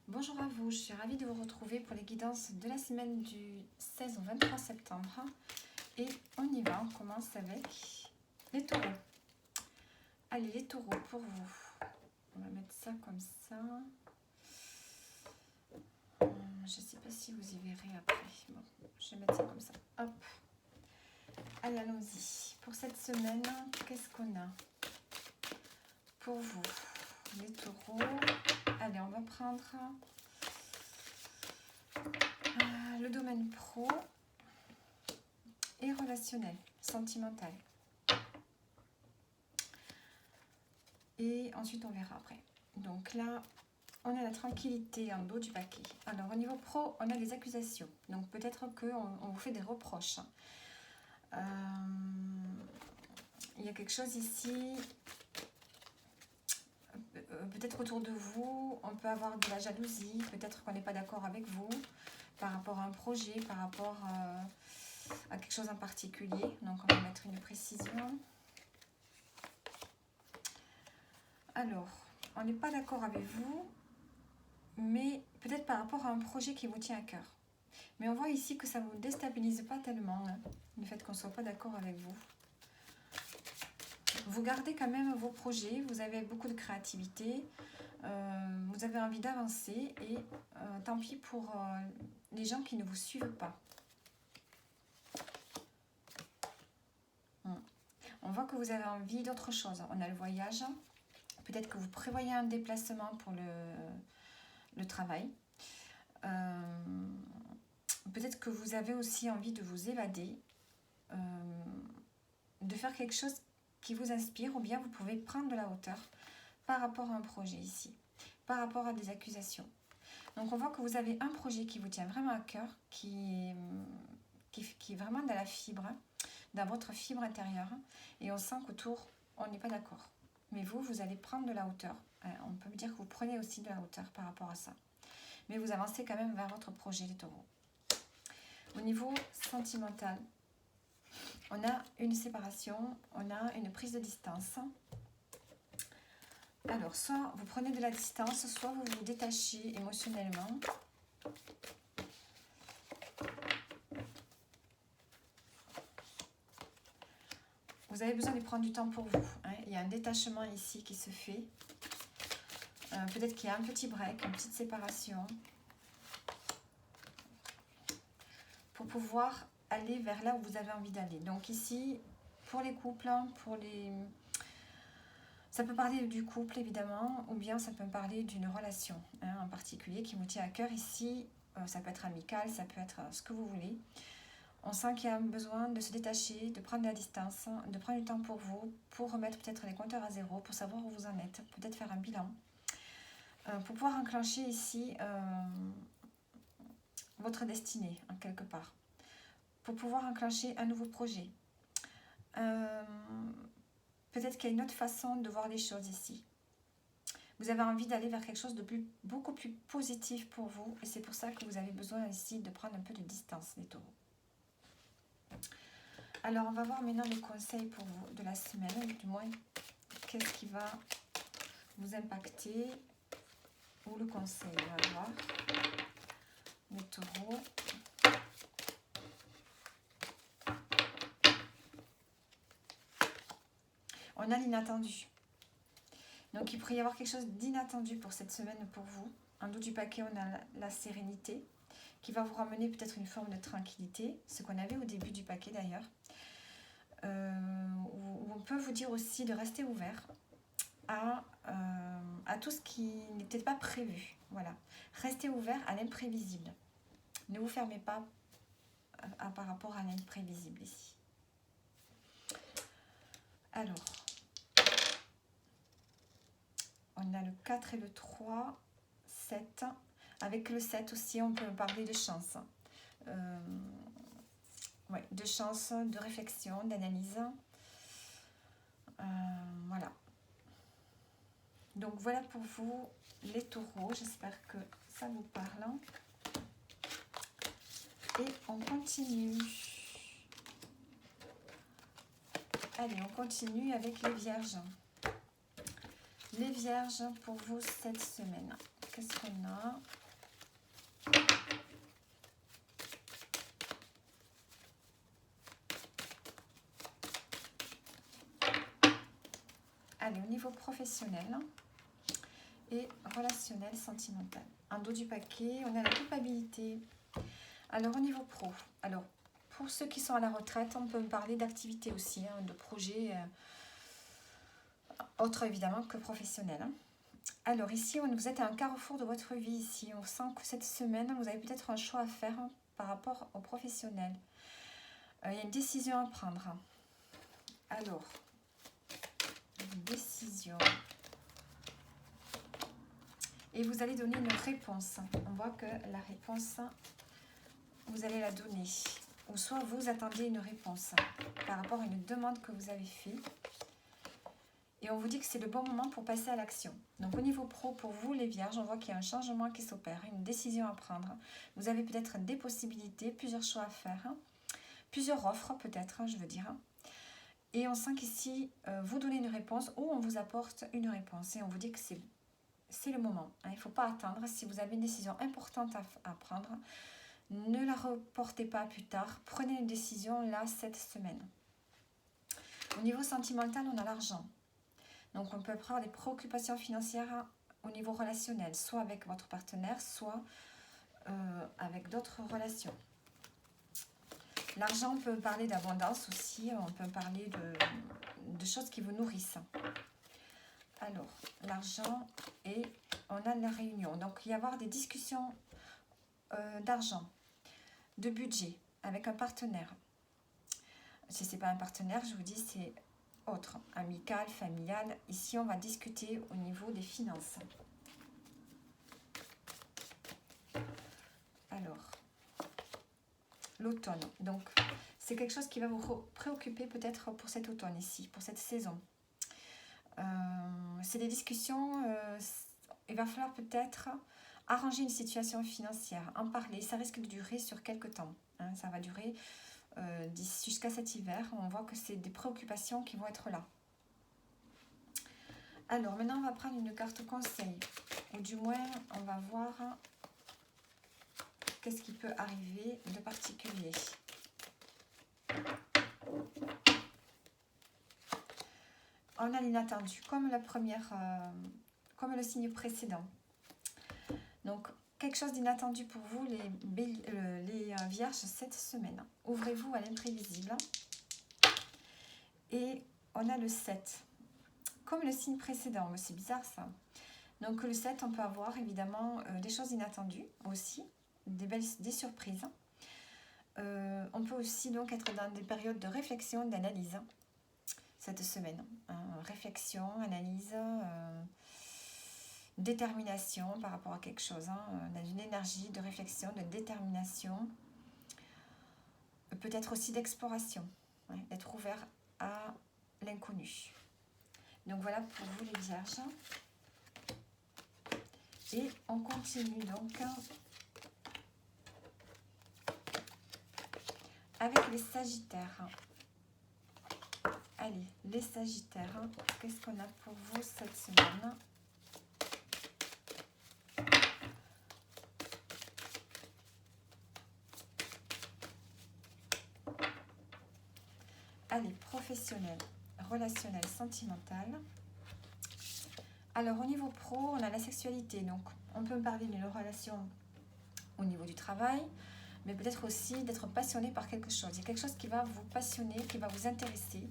Bonjour à vous, je suis ravie de vous retrouver pour les guidances de la semaine du 16 au 23 septembre. Et on y va, on commence avec les taureaux. Allez, les taureaux, pour vous. On va mettre ça comme ça. Je ne sais pas si vous y verrez après. Bon, je vais mettre ça comme ça. Hop. Allez, allons-y. Pour cette semaine, qu'est-ce qu'on a pour vous, les taureaux? Allez, on va prendre le domaine pro et relationnel, sentimental. Et ensuite, on verra après. Donc là, on a la tranquillité en dos du paquet. Alors, au niveau pro, on a des accusations. Donc, peut-être qu'on vous fait des reproches. Il y a quelque chose ici. Peut-être autour de vous, on peut avoir de la jalousie. Peut-être qu'on n'est pas d'accord avec vous par rapport à un projet, par rapport à quelque chose en particulier. Donc, on va mettre une précision. Alors, on n'est pas d'accord avec vous, mais peut-être par rapport à un projet qui vous tient à cœur. Mais on voit ici que ça ne vous déstabilise pas tellement, hein, le fait qu'on ne soit pas d'accord avec vous. Vous gardez quand même vos projets, vous avez beaucoup de créativité, vous avez envie d'avancer et tant pis pour les gens qui ne vous suivent pas. On voit que vous avez envie d'autre chose. On a le voyage, peut-être que vous prévoyez un déplacement pour le travail. Peut-être que vous avez aussi envie de vous évader, de faire quelque chose qui vous inspire, ou bien vous pouvez prendre de la hauteur par rapport à un projet ici, par rapport à des accusations. Donc on voit que vous avez un projet qui vous tient vraiment à cœur, qui est vraiment dans la fibre, dans votre fibre intérieure, et on sent qu'autour, on n'est pas d'accord. Mais vous allez prendre de la hauteur. On peut dire que vous prenez aussi de la hauteur par rapport à ça. Mais vous avancez quand même vers votre projet, les taureaux. Au niveau sentimental, on a une séparation, on a une prise de distance. Alors, soit vous prenez de la distance, soit vous vous détachez émotionnellement. Vous avez besoin de prendre du temps pour vous. Hein. Il y a un détachement ici qui se fait. Peut-être qu'il y a un petit break, une petite séparation. Pour pouvoir aller vers là où vous avez envie d'aller. Donc ici, pour les couples, ça peut parler du couple évidemment, ou bien ça peut parler d'une relation en particulier qui vous tient à cœur ici. Ça peut être amical, ça peut être ce que vous voulez. On sent qu'il y a besoin de se détacher, de prendre la distance, de prendre du temps pour vous, pour remettre peut-être les compteurs à zéro, pour savoir où vous en êtes, peut-être faire un bilan. Pour pouvoir enclencher ici votre destinée, en quelque part. Pour pouvoir enclencher un nouveau projet. Peut-être qu'il y a une autre façon de voir les choses ici. Vous avez envie d'aller vers quelque chose de beaucoup plus positif pour vous. Et c'est pour ça que vous avez besoin ici de prendre un peu de distance, les taureaux. Alors, on va voir maintenant les conseils pour vous de la semaine. Du moins, qu'est-ce qui va vous impacter. Ou le conseil, on va voir. Les taureaux. On a l'inattendu. Donc, il pourrait y avoir quelque chose d'inattendu pour cette semaine pour vous. En dos du paquet, on a la sérénité qui va vous ramener peut-être une forme de tranquillité, ce qu'on avait au début du paquet d'ailleurs. Où on peut vous dire aussi de rester ouvert à tout ce qui n'était pas prévu. Voilà. Restez ouvert à l'imprévisible. Ne vous fermez pas par rapport à l'imprévisible ici. Alors, on a le 4 et le 3, 7. Avec le 7 aussi, on peut parler de chance. Ouais, de chance, de réflexion, d'analyse. Voilà. Donc voilà pour vous les taureaux. J'espère que ça vous parle. Et on continue. Allez, on continue avec les vierges. Les vierges pour vous cette semaine. Qu'est-ce qu'on a? Allez, au niveau professionnel et relationnel, sentimental. En dos du paquet, on a la culpabilité. Alors, au niveau pro, alors, pour ceux qui sont à la retraite, on peut parler d'activités aussi, hein, de projets autres évidemment que professionnels. Hein. Alors ici, vous êtes à un carrefour de votre vie. Ici, on sent que cette semaine, vous avez peut-être un choix à faire par rapport au professionnel. Il y a une décision à prendre. Alors, une décision. Et vous allez donner une réponse. On voit que la réponse, vous allez la donner. Ou soit vous attendez une réponse par rapport à une demande que vous avez faite. Et on vous dit que c'est le bon moment pour passer à l'action. Donc au niveau pro, pour vous les vierges, on voit qu'il y a un changement qui s'opère, une décision à prendre. Vous avez peut-être des possibilités, plusieurs choix à faire, hein, plusieurs offres peut-être, hein, je veux dire. Et on sent qu'ici, vous donnez une réponse ou on vous apporte une réponse. Et on vous dit que c'est le moment. Hein, il ne faut pas attendre. Si vous avez une décision importante à prendre, ne la reportez pas plus tard. Prenez une décision là, cette semaine. Au niveau sentimental, on a l'argent. Donc, on peut prendre des préoccupations financières au niveau relationnel, soit avec votre partenaire, soit avec d'autres relations. L'argent, on peut parler d'abondance aussi, on peut parler de choses qui vous nourrissent. Alors, l'argent et on a la réunion. Donc, il y avoir des discussions d'argent, de budget avec un partenaire. Si ce n'est pas un partenaire, je vous dis, c'est autre, amical, familial. Ici, on va discuter au niveau des finances. Alors, l'automne. Donc, c'est quelque chose qui va vous préoccuper peut-être pour cet automne ici, pour cette saison. C'est des discussions, il va falloir peut-être arranger une situation financière, en parler. Ça risque de durer sur quelques temps. Hein, ça va durer jusqu'à cet hiver. On voit que c'est des préoccupations qui vont être là. Alors, maintenant, on va prendre une carte conseil. Ou du moins, on va voir qu'est-ce qui peut arriver de particulier. On a l'inattendu, comme la première, comme le signe précédent. Donc, quelque chose d'inattendu pour vous, les vierges, cette semaine. Ouvrez-vous à l'imprévisible. Et on a le 7. Comme le signe précédent, c'est bizarre ça. Donc le 7, on peut avoir évidemment des choses inattendues aussi, des surprises. On peut aussi donc être dans des périodes de réflexion, d'analyse cette semaine. Réflexion, analyse, détermination par rapport à quelque chose. On a une énergie de réflexion, de détermination, peut-être aussi d'exploration, d'être ouvert à l'inconnu. Donc voilà pour vous les vierges. Et on continue donc avec les sagittaires. Allez, les sagittaires, qu'est-ce qu'on a pour vous cette semaine? Allez, professionnel, relationnel, sentimental. Alors, au niveau pro, on a la sexualité. Donc, on peut parler d'une relation au niveau du travail, mais peut-être aussi d'être passionné par quelque chose. Il y a quelque chose qui va vous passionner, qui va vous intéresser.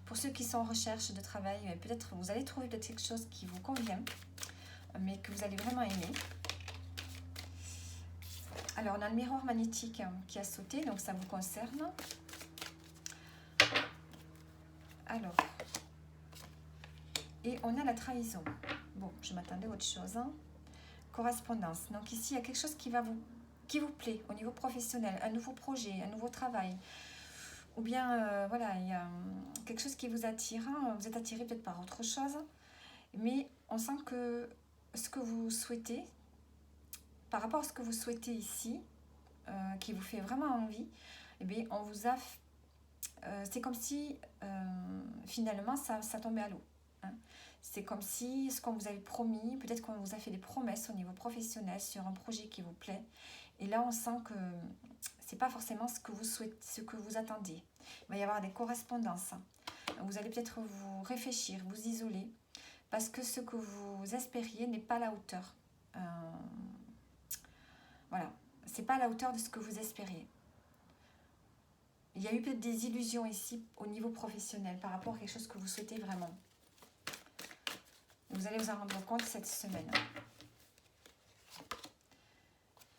Pour ceux qui sont en recherche de travail, peut-être vous allez trouver peut-être quelque chose qui vous convient, mais que vous allez vraiment aimer. Alors, on a le miroir magnétique qui a sauté, donc ça vous concerne. Alors, et on a la trahison. Bon, je m'attendais à autre chose. Correspondance. Donc ici, il y a quelque chose qui vous plaît au niveau professionnel, un nouveau projet, un nouveau travail. Ou bien, voilà, il y a quelque chose qui vous attire. Vous êtes attiré peut-être par autre chose. Mais on sent que ce que vous souhaitez, par rapport à ce que vous souhaitez ici, qui vous fait vraiment envie, eh bien, on vous a... c'est comme si, finalement, ça tombait à l'eau. C'est comme si ce qu'on vous avait promis, peut-être qu'on vous a fait des promesses au niveau professionnel sur un projet qui vous plaît. Et là, on sent que c'est pas forcément ce que vous souhaitez, ce que vous attendez. Il va y avoir des correspondances. Vous allez peut-être vous réfléchir, vous isoler parce que ce que vous espériez n'est pas à la hauteur. Voilà, c'est pas à la hauteur de ce que vous espériez. Il y a eu peut-être des illusions ici au niveau professionnel par rapport à quelque chose que vous souhaitez vraiment. Vous allez vous en rendre compte cette semaine.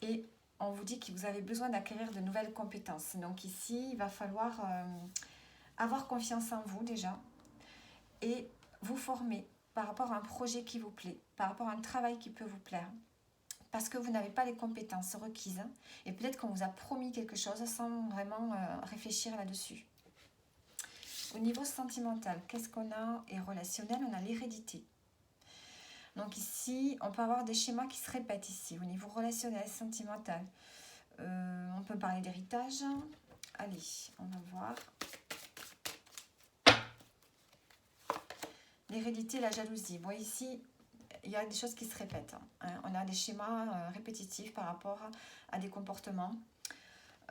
Et on vous dit que vous avez besoin d'acquérir de nouvelles compétences. Donc ici, il va falloir avoir confiance en vous déjà et vous former par rapport à un projet qui vous plaît, par rapport à un travail qui peut vous plaire. Parce que vous n'avez pas les compétences requises et peut-être qu'on vous a promis quelque chose sans vraiment réfléchir là-dessus. Au niveau sentimental, qu'est-ce qu'on a? Et relationnel, on a l'hérédité. Donc ici, on peut avoir des schémas qui se répètent ici, au niveau relationnel, sentimental. On peut parler d'héritage. Allez, on va voir. L'hérédité, la jalousie. Bon, ici, il y a des choses qui se répètent. Hein. On a des schémas répétitifs par rapport à des comportements.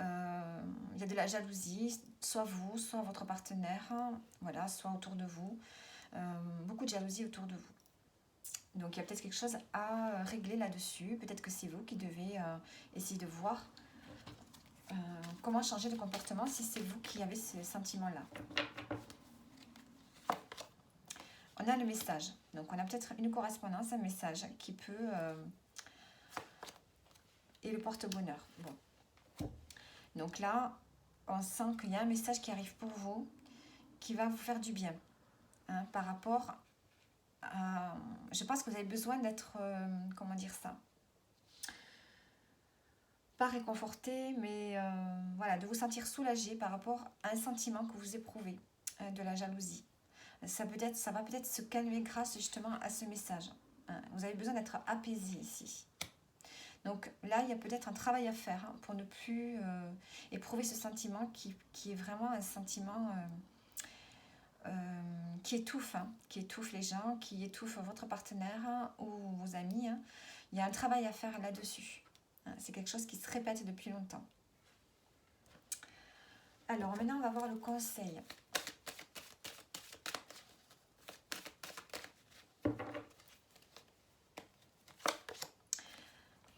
Il y a de la jalousie, soit vous, soit votre partenaire, voilà, soit autour de vous. Beaucoup de jalousie autour de vous. Donc il y a peut-être quelque chose à régler là-dessus. Peut-être que c'est vous qui devez essayer de voir comment changer de comportement si c'est vous qui avez ce sentiment-là. On a le message. Donc on a peut-être une correspondance, un message qui peut... et le porte-bonheur. Bon. Donc là, on sent qu'il y a un message qui arrive pour vous qui va vous faire du bien. Hein, par rapport à... Je pense que vous avez besoin d'être... comment dire ça? Pas réconforté, mais voilà, de vous sentir soulagé par rapport à un sentiment que vous éprouvez, de la jalousie. Ça va peut-être se calmer grâce justement à ce message. Hein. Vous avez besoin d'être apaisé ici. Donc là, il y a peut-être un travail à faire pour ne plus éprouver ce sentiment qui est vraiment un sentiment qui étouffe les gens, qui étouffe votre partenaire ou vos amis. Il y a un travail à faire là-dessus. C'est quelque chose qui se répète depuis longtemps. Alors maintenant, on va voir le conseil.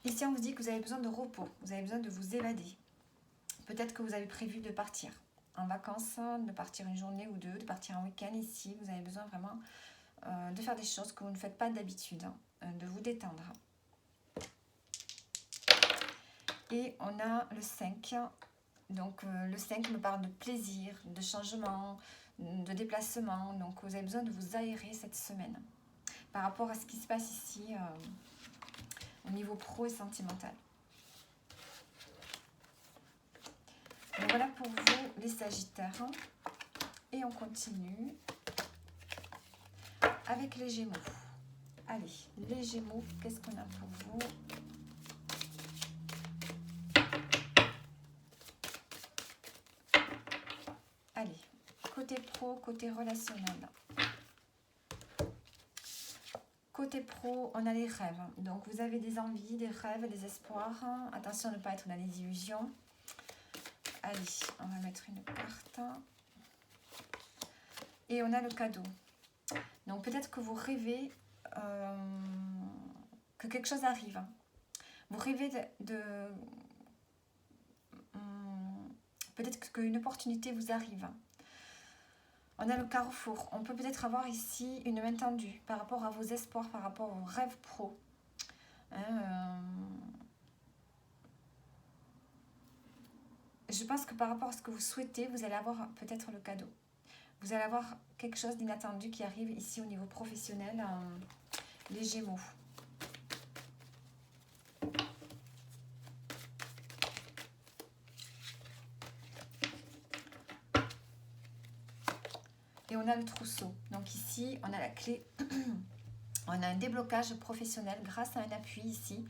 Ici, on vous dit que vous avez besoin de repos, vous avez besoin de vous évader. Peut-être que vous avez prévu de partir en vacances, de partir une journée ou deux, de partir un week-end ici. Vous avez besoin vraiment de faire des choses que vous ne faites pas d'habitude, de vous détendre. Et on a le 5. Donc le 5 me parle de plaisir, de changement, de déplacement. Donc vous avez besoin de vous aérer cette semaine par rapport à ce qui se passe ici au niveau pro et sentimental. Donc voilà pour vous les Sagittaires. Et on continue avec les Gémeaux. Allez, les Gémeaux, qu'est-ce qu'on a pour vous? Allez, côté pro, côté relationnel. Côté pro, on a les rêves. Donc vous avez des envies, des rêves, des espoirs. Attention de ne pas être dans les illusions. Allez, on va mettre une carte. Et on a le cadeau. Donc peut-être que vous rêvez que quelque chose arrive. Vous rêvez peut-être qu'une opportunité vous arrive. On a le carrefour. On peut peut-être avoir ici une main tendue par rapport à vos espoirs, par rapport aux rêves pro. Je pense que par rapport à ce que vous souhaitez, vous allez avoir peut-être le cadeau. Vous allez avoir quelque chose d'inattendu qui arrive ici au niveau professionnel, les Gémeaux. Et on a le trousseau. Donc ici, on a la clé. On a un déblocage professionnel grâce à un appui ici.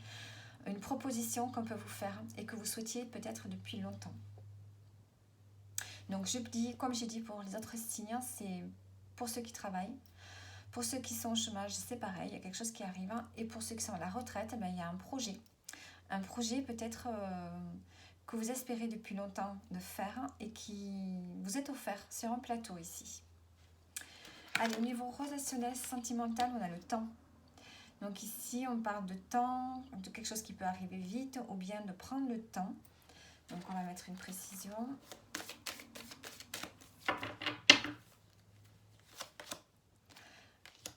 Une proposition qu'on peut vous faire et que vous souhaitiez peut-être depuis longtemps. Donc je dis, comme j'ai dit pour les autres signes, c'est pour ceux qui travaillent. Pour ceux qui sont au chômage, c'est pareil, il y a quelque chose qui arrive. Et pour ceux qui sont à la retraite, il y a un projet. Un projet peut-être que vous espérez depuis longtemps de faire et qui vous est offert sur un plateau ici. Allez, au niveau relationnel, sentimental, on a le temps. Donc ici, on parle de temps, de quelque chose qui peut arriver vite, ou bien de prendre le temps. Donc on va mettre une précision.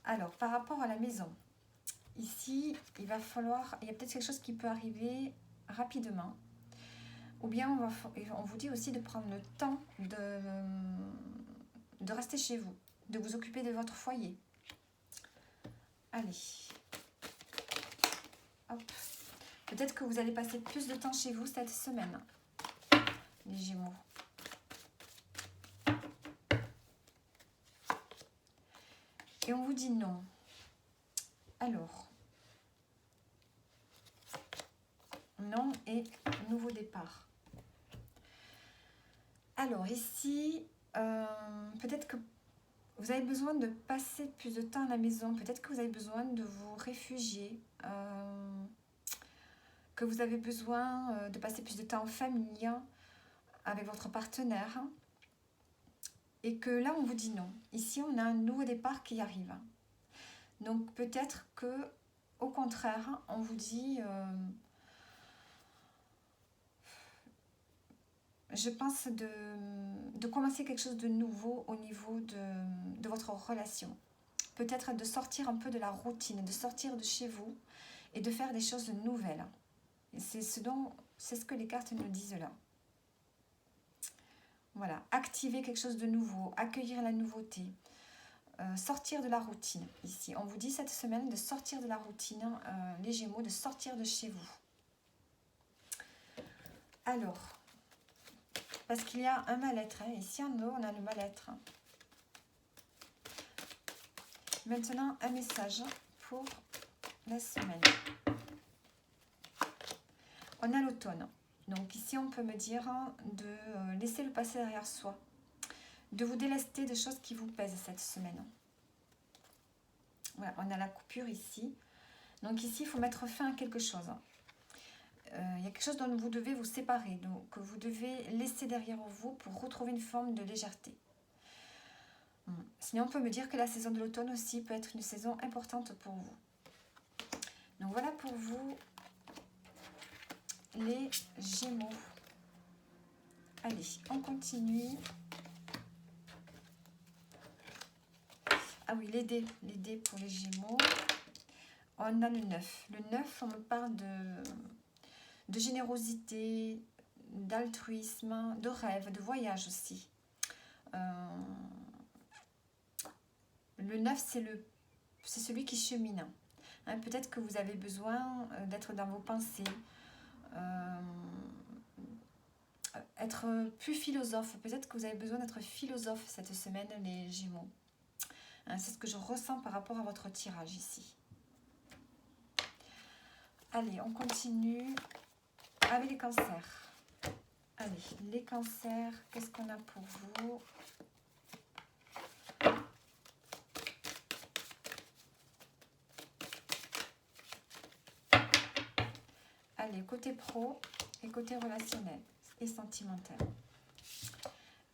Alors, par rapport à la maison, ici, il y a peut-être quelque chose qui peut arriver rapidement. Ou bien on vous dit aussi de prendre le temps de rester chez vous, de vous occuper de votre foyer. Allez. Hop. Peut-être que vous allez passer plus de temps chez vous cette semaine, les Gémeaux. Et on vous dit non. Alors, non et nouveau départ. Alors ici, peut-être que vous avez besoin de passer plus de temps à la maison. Peut-être que vous avez besoin de vous réfugier. Que vous avez besoin de passer plus de temps en famille avec votre partenaire. Et que là, on vous dit non. Ici, on a un nouveau départ qui arrive. Donc peut-être que, au contraire, on vous dit... je pense de commencer quelque chose de nouveau au niveau de votre relation. Peut-être de sortir un peu de la routine, de sortir de chez vous et de faire des choses nouvelles. C'est ce que les cartes nous disent là. Voilà, activer quelque chose de nouveau, accueillir la nouveauté, sortir de la routine. Ici, on vous dit cette semaine de sortir de la routine, les Gémeaux, de sortir de chez vous. Alors, parce qu'il y a un mal-être. Hein. Ici en haut, on a le mal-être. Maintenant, un message pour la semaine. On a l'automne. Donc ici, on peut me dire de laisser le passé derrière soi. De vous délester de choses qui vous pèsent cette semaine. Voilà, on a la coupure ici. Donc ici, il faut mettre fin à quelque chose. Il y a quelque chose dont vous devez vous séparer, donc que vous devez laisser derrière vous pour retrouver une forme de légèreté. Sinon, on peut me dire que la saison de l'automne aussi peut être une saison importante pour vous. Donc voilà pour vous, les Gémeaux. Allez, on continue. Ah oui, les dés pour les Gémeaux. On a le 9. Le 9, on me parle de générosité, d'altruisme, de rêve, de voyage aussi. Le 9, c'est celui qui chemine. Hein, peut-être que vous avez besoin d'être dans vos pensées, être plus philosophe. Peut-être que vous avez besoin d'être philosophe cette semaine, les Gémeaux. Hein, c'est ce que je ressens par rapport à votre tirage ici. Allez, on continue avec les cancers. Allez, les cancers, qu'est-ce qu'on a pour vous ? Allez, côté pro et côté relationnel et sentimental.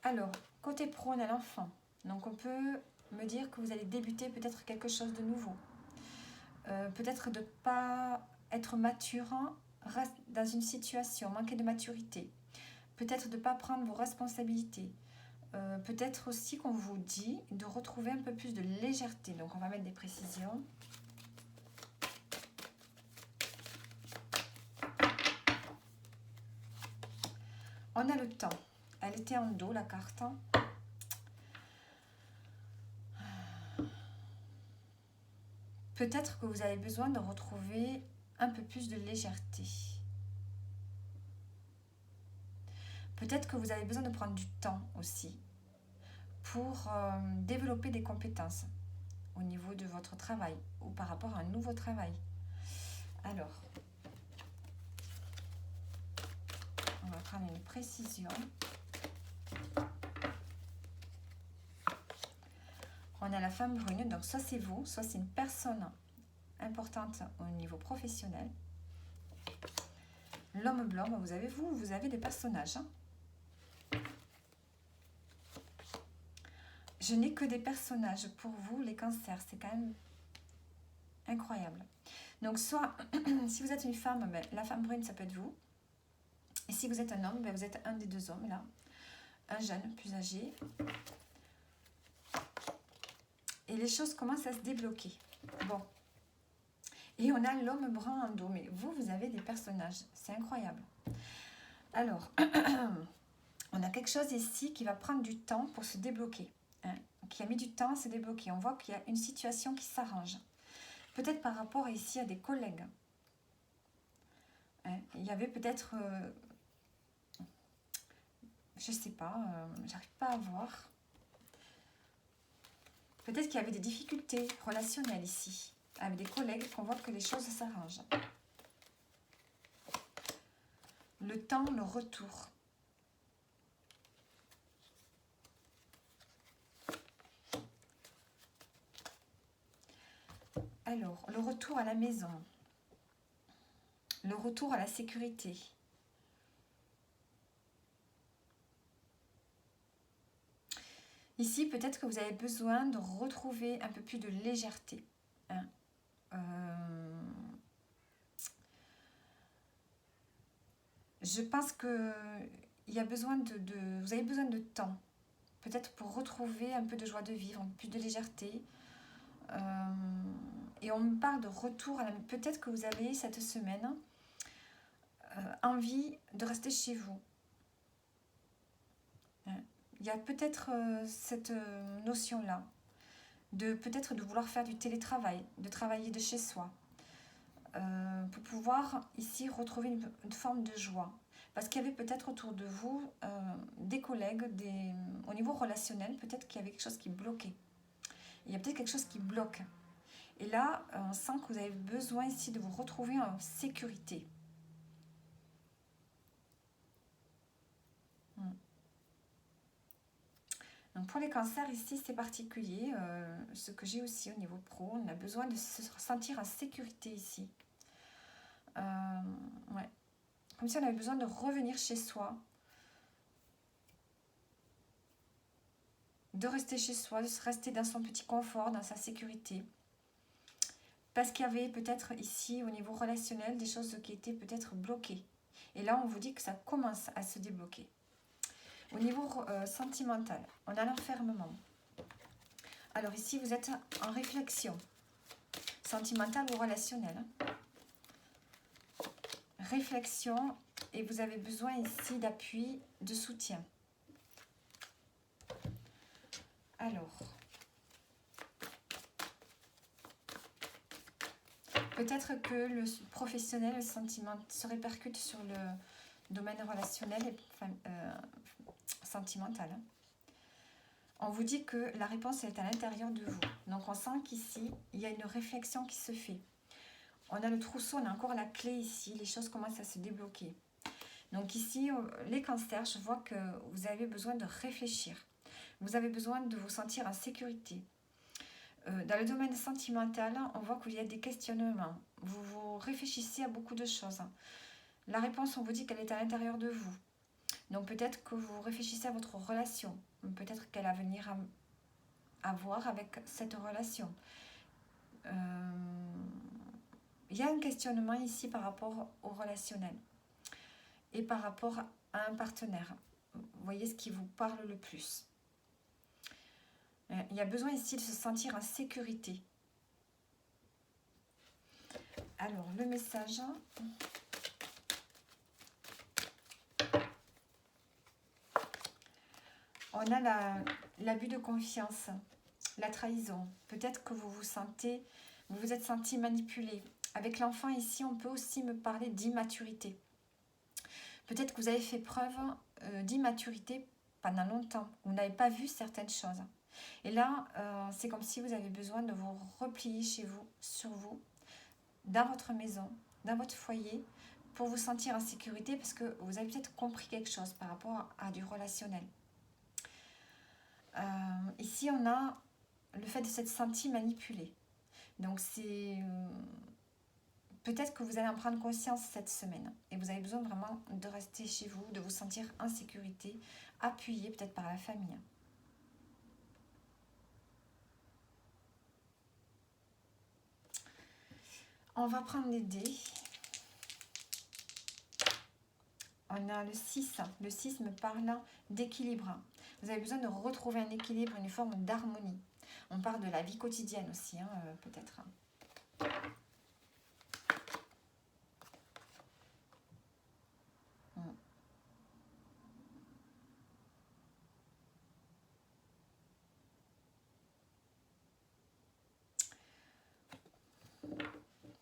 Alors, côté pro, on a l'enfant. Donc, on peut me dire que vous allez débuter peut-être quelque chose de nouveau. Peut-être de ne pas être mature, reste dans une situation, manquer de maturité. Peut-être de ne pas prendre vos responsabilités. Peut-être aussi qu'on vous dit de retrouver un peu plus de légèreté. Donc, on va mettre des précisions. On a le temps. Elle était en dos, la carte. Peut-être que vous avez besoin de retrouver un peu plus de légèreté. Peut-être que vous avez besoin de prendre du temps aussi pour développer des compétences au niveau de votre travail ou par rapport à un nouveau travail. Alors, on va prendre une précision. On a la femme brune, donc soit c'est vous, soit c'est une personne importante au niveau professionnel. L'homme blanc, vous avez des personnages. Je n'ai que des personnages pour vous, les cancers. C'est quand même incroyable. Donc, soit, si vous êtes une femme, ben, la femme brune, ça peut être vous. Et si vous êtes un homme, ben, vous êtes un des deux hommes, là. Un jeune, plus âgé. Et les choses commencent à se débloquer. Bon. Et on a l'homme brun en dos. Mais vous, vous avez des personnages. C'est incroyable. Alors, on a quelque chose ici qui va prendre du temps pour se débloquer. Hein, qui a mis du temps à se débloquer. On voit qu'il y a une situation qui s'arrange. Peut-être par rapport ici à des collègues. Hein, il y avait peut-être... je sais pas, j'arrive pas à voir. Peut-être qu'il y avait des difficultés relationnelles ici. Avec des collègues, qu'on voit que les choses s'arrangent. Le temps, le retour. Alors, le retour à la maison. Le retour à la sécurité. Ici, peut-être que vous avez besoin de retrouver un peu plus de légèreté. Hein. Je pense que il y a besoin vous avez besoin de temps. Peut-être pour retrouver un peu de joie de vivre, un peu plus de légèreté. Et on me parle de retour à la... Peut-être que vous avez cette semaine envie de rester chez vous. Il y a peut-être cette notion-là, peut-être de vouloir faire du télétravail, de travailler de chez soi, pour pouvoir ici retrouver une forme de joie. Parce qu'il y avait peut-être autour de vous des collègues, au niveau relationnel, peut-être qu'il y avait quelque chose qui bloquait. Il y a peut-être quelque chose qui bloque. Et là, on sent que vous avez besoin ici de vous retrouver en sécurité. Donc pour les cancers, ici, c'est particulier. Ce que j'ai aussi au niveau pro, on a besoin de se sentir en sécurité ici. Ouais. Comme si on avait besoin de revenir chez soi. De rester chez soi, de se rester dans son petit confort, dans sa sécurité. Parce qu'il y avait peut-être ici, au niveau relationnel, des choses qui étaient peut-être bloquées. Et là, on vous dit que ça commence à se débloquer. Au niveau sentimental, on a l'enfermement. Alors ici, vous êtes en réflexion, sentimentale ou relationnelle. Réflexion, et vous avez besoin ici d'appui, de soutien. Alors, peut-être que le professionnel, le sentiment se répercute sur le domaine relationnel et sentimental. On vous dit que la réponse est à l'intérieur de vous. Donc on sent qu'ici, il y a une réflexion qui se fait. On a le trousseau, on a encore la clé ici. Les choses commencent à se débloquer. Donc ici, les cancers, je vois que vous avez besoin de réfléchir. Vous avez besoin de vous sentir en sécurité. Dans le domaine sentimental, on voit qu'il y a des questionnements. Vous réfléchissez à beaucoup de choses. La réponse, on vous dit qu'elle est à l'intérieur de vous. Donc peut-être que vous réfléchissez à votre relation. Peut-être qu'elle a venir à voir avec cette relation. Il y a un questionnement ici par rapport au relationnel. Et par rapport à un partenaire. Vous voyez ce qui vous parle le plus. Il y a besoin ici de se sentir en sécurité. Alors, le message. On a l'abus de confiance, la trahison. Peut-être que vous vous êtes senti manipulé. Avec l'enfant ici, on peut aussi me parler d'immaturité. Peut-être que vous avez fait preuve d'immaturité pendant longtemps. Vous n'avez pas vu certaines choses. Et là, c'est comme si vous avez besoin de vous replier chez vous, sur vous, dans votre maison, dans votre foyer, pour vous sentir en sécurité parce que vous avez peut-être compris quelque chose par rapport à du relationnel. Ici, on a le fait de s'être senti manipulé. Donc, c'est peut-être que vous allez en prendre conscience cette semaine. Et vous avez besoin vraiment de rester chez vous, de vous sentir en sécurité, appuyé peut-être par la famille. On va prendre les dés. On a le 6. Le 6 me parle d'équilibre. Vous avez besoin de retrouver un équilibre, une forme d'harmonie. On parle de la vie quotidienne aussi, hein, peut-être.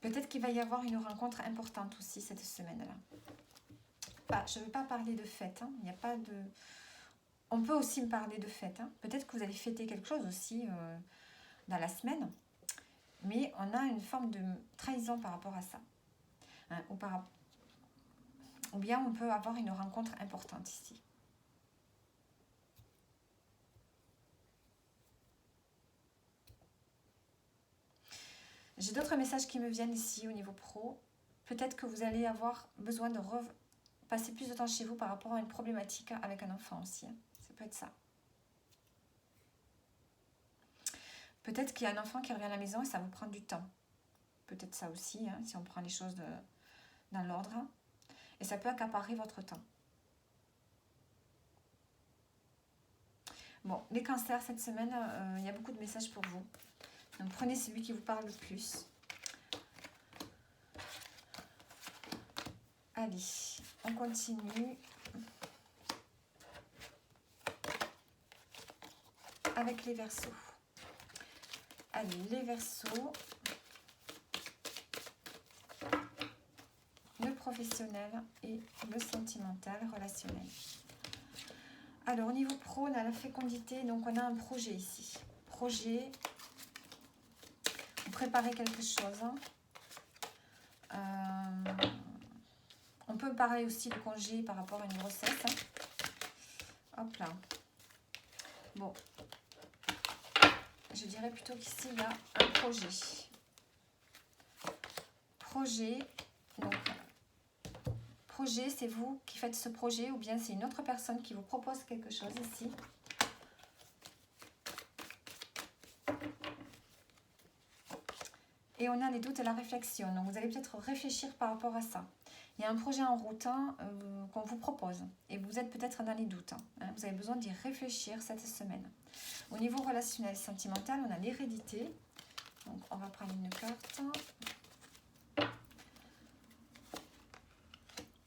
Peut-être qu'il va y avoir une rencontre importante aussi cette semaine-là. Bah, je ne veux pas parler de fête. Hein. Il n'y a pas de... On peut aussi me parler de fête. Hein. Peut-être que vous allez fêter quelque chose aussi dans la semaine. Mais on a une forme de trahison par rapport à ça. Hein, ou bien on peut avoir une rencontre importante ici. J'ai d'autres messages qui me viennent ici au niveau pro. Peut-être que vous allez avoir besoin de passer plus de temps chez vous par rapport à une problématique avec un enfant aussi. Hein. Ça peut être ça. Peut-être qu'il y a un enfant qui revient à la maison et ça vous prend du temps. Peut-être ça aussi, hein, si on prend les choses dans l'ordre. Et ça peut accaparer votre temps. Bon, les cancers, cette semaine, il y a beaucoup de messages pour vous. Donc prenez celui qui vous parle le plus. Allez, on continue avec les Verseaux. Allez, les Verseaux. Le professionnel et le sentimental, relationnel. Alors, au niveau pro, on a la fécondité. Donc, on a un projet ici. Projet. Vous préparez quelque chose. On peut parler aussi de congé par rapport à une grossesse. Hop là. Bon. Je dirais plutôt qu'ici, il y a un projet. Projet. Donc, projet, c'est vous qui faites ce projet ou bien c'est une autre personne qui vous propose quelque chose ici. Et on a les doutes et la réflexion. Donc, vous allez peut-être réfléchir par rapport à ça. Il y a un projet en route qu'on vous propose. Et vous êtes peut-être dans les doutes. Hein. Vous avez besoin d'y réfléchir cette semaine. Au niveau relationnel et sentimental, on a l'hérédité. Donc, on va prendre une carte.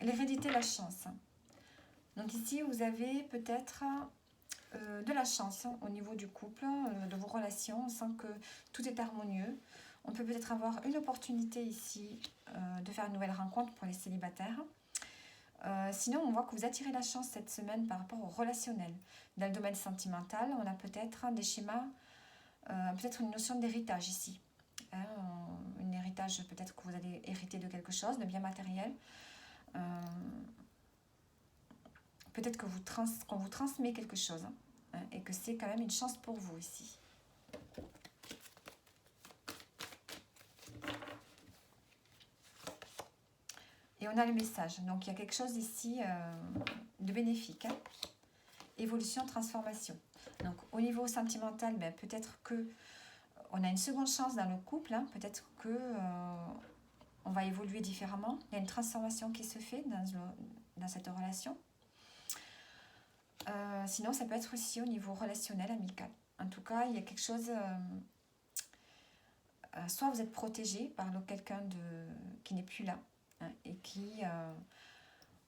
L'hérédité, la chance. Donc, ici, vous avez peut-être de la chance au niveau du couple, de vos relations. On sent que tout est harmonieux. On peut peut-être avoir une opportunité ici de faire une nouvelle rencontre pour les célibataires. Sinon, on voit que vous attirez la chance cette semaine par rapport au relationnel. Dans le domaine sentimental, on a peut-être des schémas, peut-être une notion d'héritage ici. Hein, un héritage, peut-être que vous allez hériter de quelque chose, de bien matériel. Peut-être que qu'on vous transmet quelque chose. Hein, et que c'est quand même une chance pour vous ici. Et on a le message. Donc, il y a quelque chose ici de bénéfique. Hein. Évolution, transformation. Donc, au niveau sentimental, ben, peut-être que on a une seconde chance dans le couple. Hein. Peut-être que on va évoluer différemment. Il y a une transformation qui se fait dans cette relation. Sinon, ça peut être aussi au niveau relationnel, amical. En tout cas, il y a quelque chose... soit vous êtes protégé par quelqu'un qui n'est plus là. Hein, et qui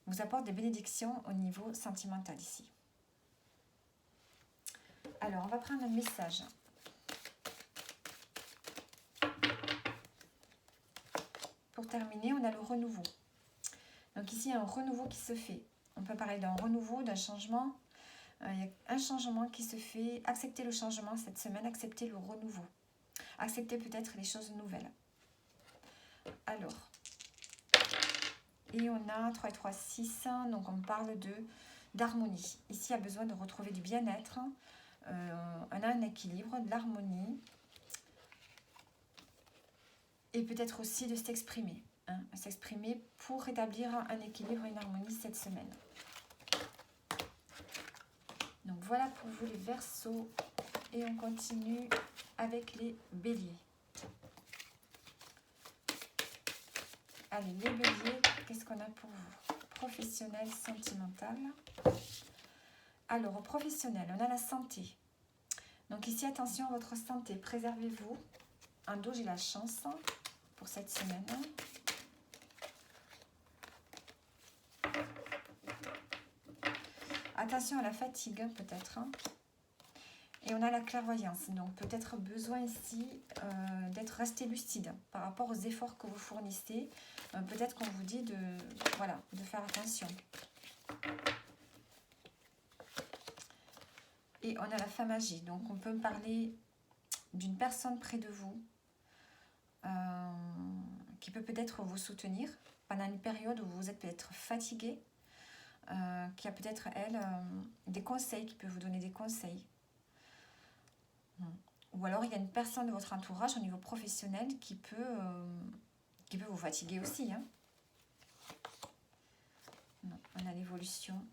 vous apporte des bénédictions au niveau sentimental ici. Alors, on va prendre un message. Pour terminer, on a le renouveau. Donc ici, il y a un renouveau qui se fait. On peut parler d'un renouveau, d'un changement. Il y a un changement qui se fait. Acceptez le changement cette semaine, acceptez le renouveau. Acceptez peut-être les choses nouvelles. Alors... Et on a 3 et 3, 6. Donc, on parle d'harmonie. Ici, il y a besoin de retrouver du bien-être. On a un équilibre, de l'harmonie. Et peut-être aussi de s'exprimer. Hein, s'exprimer pour rétablir un équilibre et une harmonie cette semaine. Donc, voilà pour vous les Verseaux. Et on continue avec les Béliers. Allez, les béliers, qu'est-ce qu'on a pour vous? Professionnel, sentimental. Alors, au professionnel, on a la santé. Donc ici, attention à votre santé, préservez-vous. Un dos, j'ai la chance pour cette semaine. Attention à la fatigue, peut-être. Et on a la clairvoyance. Donc peut-être besoin ici d'être resté lucide par rapport aux efforts que vous fournissez. Peut-être qu'on vous dit voilà, de faire attention. Et on a la femme âgée. Donc on peut me parler d'une personne près de vous qui peut peut-être vous soutenir pendant une période où vous êtes peut-être fatigué, qui a peut-être, elle, des conseils, qui peut vous donner des conseils. Ou alors, il y a une personne de votre entourage au niveau professionnel qui peut vous fatiguer aussi. Hein. Non, on a l'évolution.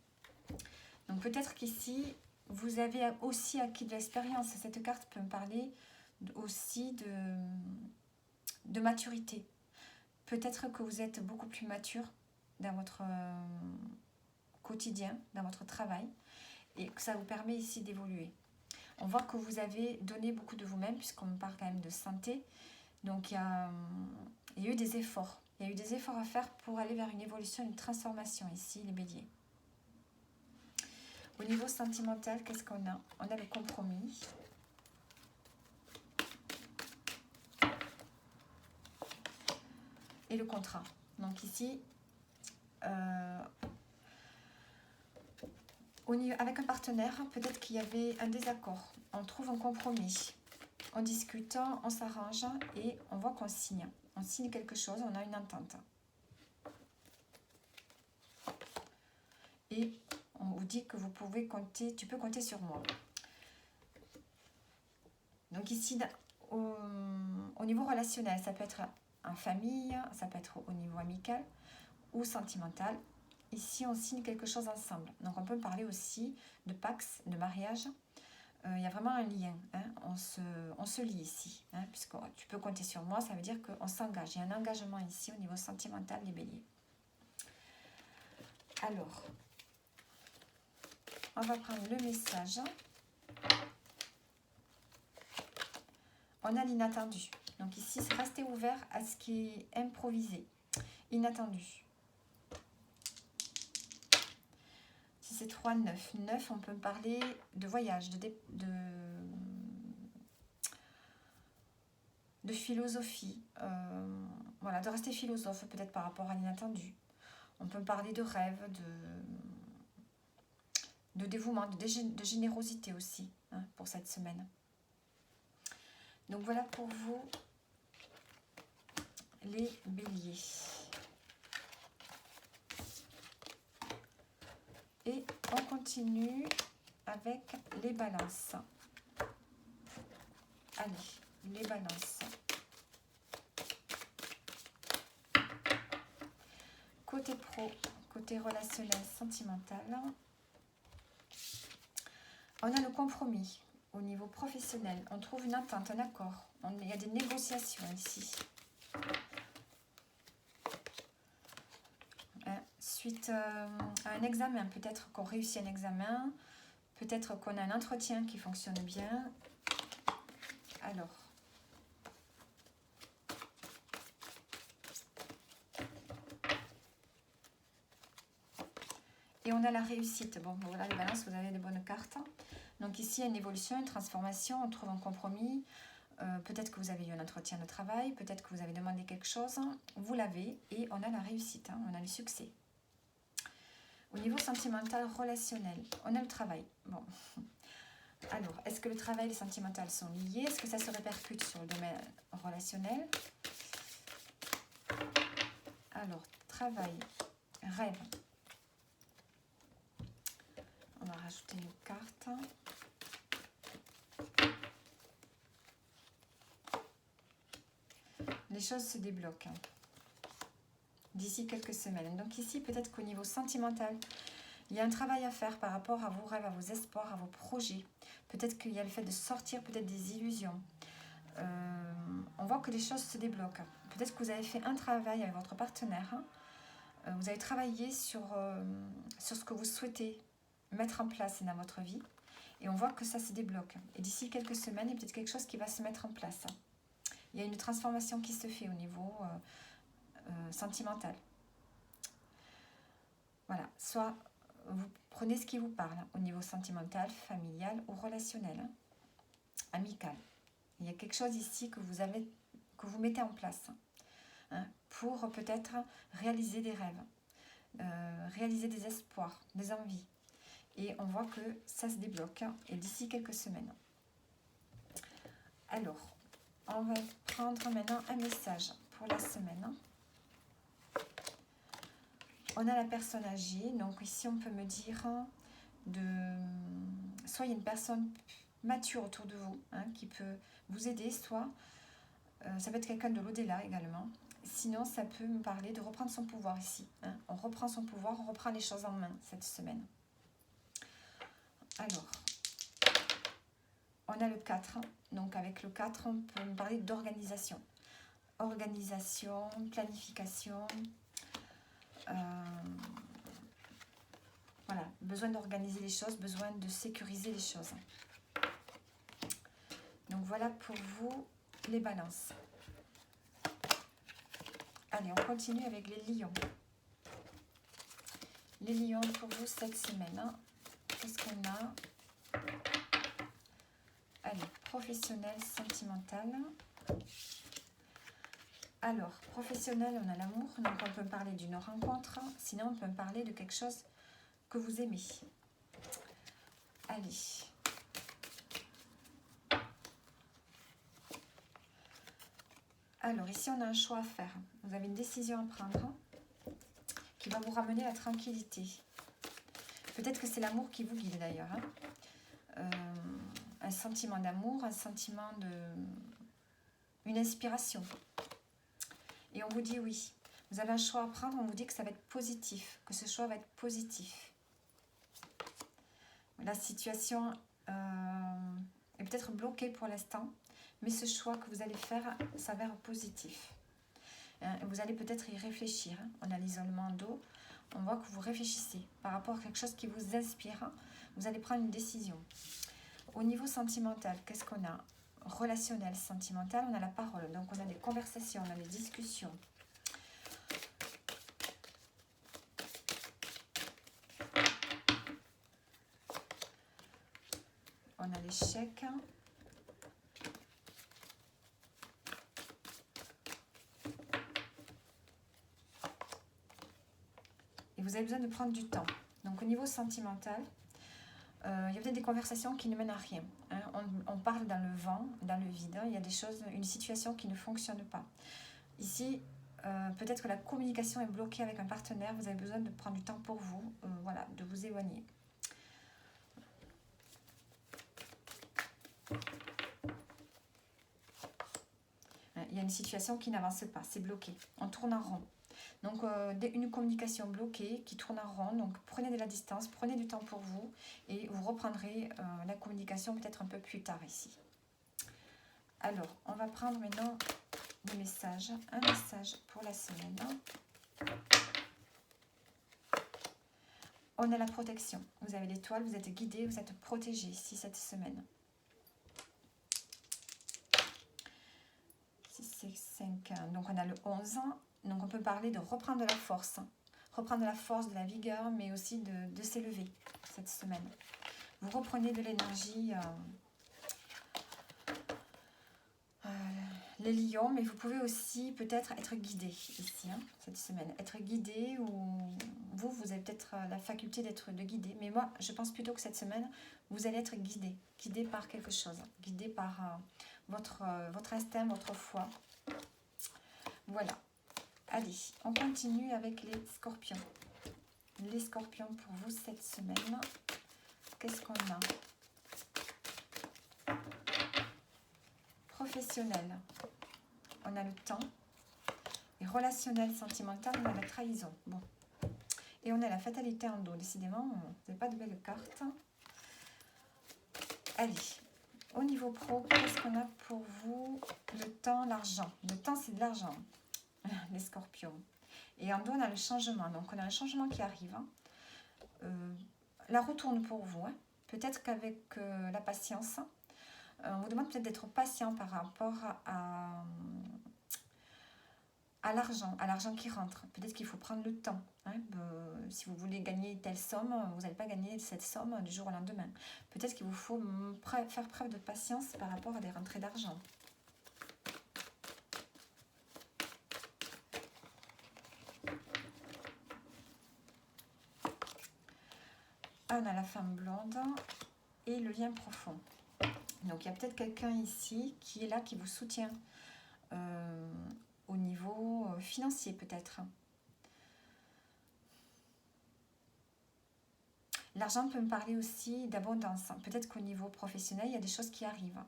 Donc, peut-être qu'ici, vous avez aussi acquis de l'expérience. Cette carte peut me parler aussi de maturité. Peut-être que vous êtes beaucoup plus mature dans votre quotidien, dans votre travail, et que ça vous permet ici d'évoluer. On voit que vous avez donné beaucoup de vous-même, puisqu'on me parle quand même de santé. Donc, il y a eu des efforts. Il y a eu des efforts à faire pour aller vers une évolution, une transformation ici, les béliers. Au niveau sentimental, qu'est-ce qu'on a? On a le compromis. Et le contrat. Donc ici, avec un partenaire, peut-être qu'il y avait un désaccord. On trouve un compromis. En discutant, on s'arrange et on voit qu'on signe. On signe quelque chose, on a une entente. Et on vous dit que vous pouvez compter, tu peux compter sur moi. Donc ici, au niveau relationnel, ça peut être en famille, ça peut être au niveau amical ou sentimental. Ici, on signe quelque chose ensemble. Donc, on peut parler aussi de pax, de mariage. Il y a vraiment un lien. Hein. On se lie ici. Hein, puisque tu peux compter sur moi, ça veut dire qu'on s'engage. Il y a un engagement ici au niveau sentimental des béliers. Alors, on va prendre le message. On a l'inattendu. Donc ici, c'est rester ouvert à ce qui est improvisé, inattendu. Si c'est 3, 9. 9, on peut parler de voyage, de philosophie. Voilà, de rester philosophe peut-être par rapport à l'inattendu. On peut parler de rêve, de dévouement, de générosité aussi, hein, pour cette semaine. Donc voilà pour vous, les béliers. Et on continue avec les balances. Allez, les balances. Côté pro, côté relationnel, sentimental. On a le compromis. Au niveau professionnel, on trouve une entente, un accord. Il y a des négociations ici. Suite à un examen, peut-être qu'on réussit un examen, peut-être qu'on a un entretien qui fonctionne bien. Alors, et on a la réussite. Bon, voilà les balances, vous avez des bonnes cartes. Donc ici, il y a une évolution, une transformation, on trouve un compromis. Peut-être que vous avez eu un entretien de travail, peut-être que vous avez demandé quelque chose. Vous l'avez et on a la réussite, hein, on a le succès. Au niveau sentimental, relationnel, on a le travail. Bon. Alors, est-ce que le travail et le sentimental sont liés? Est-ce que ça se répercute sur le domaine relationnel? Alors, travail, rêve. On va rajouter une carte. Les choses se débloquent d'ici quelques semaines. Donc ici, peut-être qu'au niveau sentimental, il y a un travail à faire par rapport à vos rêves, à vos espoirs, à vos projets. Peut-être qu'il y a le fait de sortir peut-être des illusions. On voit que les choses se débloquent. Peut-être que vous avez fait un travail avec votre partenaire. Vous avez travaillé sur ce que vous souhaitez mettre en place dans votre vie. Et on voit que ça se débloque. Et d'ici quelques semaines, il y a peut-être quelque chose qui va se mettre en place. Il y a une transformation qui se fait au niveau sentimental. Voilà, soit vous prenez ce qui vous parle au niveau sentimental, familial ou relationnel, amical. Il y a quelque chose ici que vous mettez en place pour peut-être réaliser des rêves, réaliser des espoirs, des envies. Et on voit que ça se débloque et d'ici quelques semaines. Alors, on va prendre maintenant un message pour la semaine. On a la personne âgée, donc ici on peut me dire soit il y a une personne mature autour de vous qui peut vous aider, soit ça peut être quelqu'un de l'au-delà également. Sinon, ça peut me parler de reprendre son pouvoir ici. On reprend son pouvoir, on reprend les choses en main cette semaine. Alors, on a le 4. Donc avec le 4, on peut me parler d'organisation. Organisation, planification. Voilà, besoin d'organiser les choses, besoin de sécuriser les choses. Donc voilà pour vous les balances. Allez, on continue avec les lions. Les lions pour vous cette semaine. Qu'est-ce qu'on a? Allez, professionnel, sentimental. Alors, professionnel, on a l'amour. Donc on peut me parler d'une rencontre. Sinon, on peut me parler de quelque chose que vous aimez. Allez. Alors, ici, on a un choix à faire. Vous avez une décision à prendre qui va vous ramener à la tranquillité. Peut-être que c'est l'amour qui vous guide d'ailleurs. Un sentiment d'amour, un sentiment de... une inspiration. Et on vous dit oui. Vous avez un choix à prendre, on vous dit que ça va être positif, que ce choix va être positif. La situation est peut-être bloquée pour l'instant, mais ce choix que vous allez faire s'avère positif. Vous allez peut-être y réfléchir. On a l'isolement d'eau. On voit que vous réfléchissez par rapport à quelque chose qui vous inspire. Vous allez prendre une décision. Au niveau sentimental, qu'est-ce qu'on a? Relationnel, sentimental, on a la parole. Donc on a des conversations, on a des discussions. On a l'échec. Et vous avez besoin de prendre du temps. Donc au niveau sentimental, il y a peut-être des conversations qui ne mènent à rien. On parle dans le vent, dans le vide. Il y a des choses, une situation qui ne fonctionne pas. Ici, peut-être que la communication est bloquée avec un partenaire. Vous avez besoin de prendre du temps pour vous, voilà, de vous éloigner. Il y a une situation qui n'avance pas, c'est bloqué. On tourne en rond. Donc, une communication bloquée qui tourne en rond. Donc, prenez de la distance, prenez du temps pour vous et vous reprendrez la communication peut-être un peu plus tard ici. Alors, on va prendre maintenant le message. Un message pour la semaine. On a la protection. Vous avez l'étoile, vous êtes guidé, vous êtes protégé ici cette semaine. 6, 6, 5, donc on a le 11. Donc on peut parler de reprendre de la force. Reprendre de la force, de la vigueur, mais aussi de s'élever cette semaine. Vous reprenez de l'énergie, les lions, mais vous pouvez aussi peut-être être guidé ici, cette semaine. Être guidé ou vous avez peut-être la faculté de guider. Mais moi, je pense plutôt que cette semaine, vous allez être guidé. Guidé par quelque chose. Guidé par votre instinct, votre foi. Voilà. Allez, on continue avec les scorpions. Les scorpions pour vous cette semaine. Qu'est-ce qu'on a? Professionnel. On a le temps. Et relationnel, sentimental, on a la trahison. Bon. Et on a la fatalité en dos. Décidément, vous n'avez pas de belles cartes. Allez. Au niveau pro, qu'est-ce qu'on a pour vous? Le temps, l'argent. Le temps, c'est de l'argent, les scorpions. Et en dos, on a le changement. Donc, on a un changement qui arrive. La retourne pour vous. Hein. Peut-être qu'avec la patience, on vous demande peut-être d'être patient par rapport à l'argent qui rentre. Peut-être qu'il faut prendre le temps. Hein. Si vous voulez gagner telle somme, vous n'allez pas gagner cette somme du jour au lendemain. Peut-être qu'il vous faut faire preuve de patience par rapport à des rentrées d'argent. Ah, on a la femme blonde et le lien profond. Donc, il y a peut-être quelqu'un ici qui est là, qui vous soutient au niveau financier, peut-être. L'argent peut me parler aussi d'abondance. Peut-être qu'au niveau professionnel, il y a des choses qui arrivent.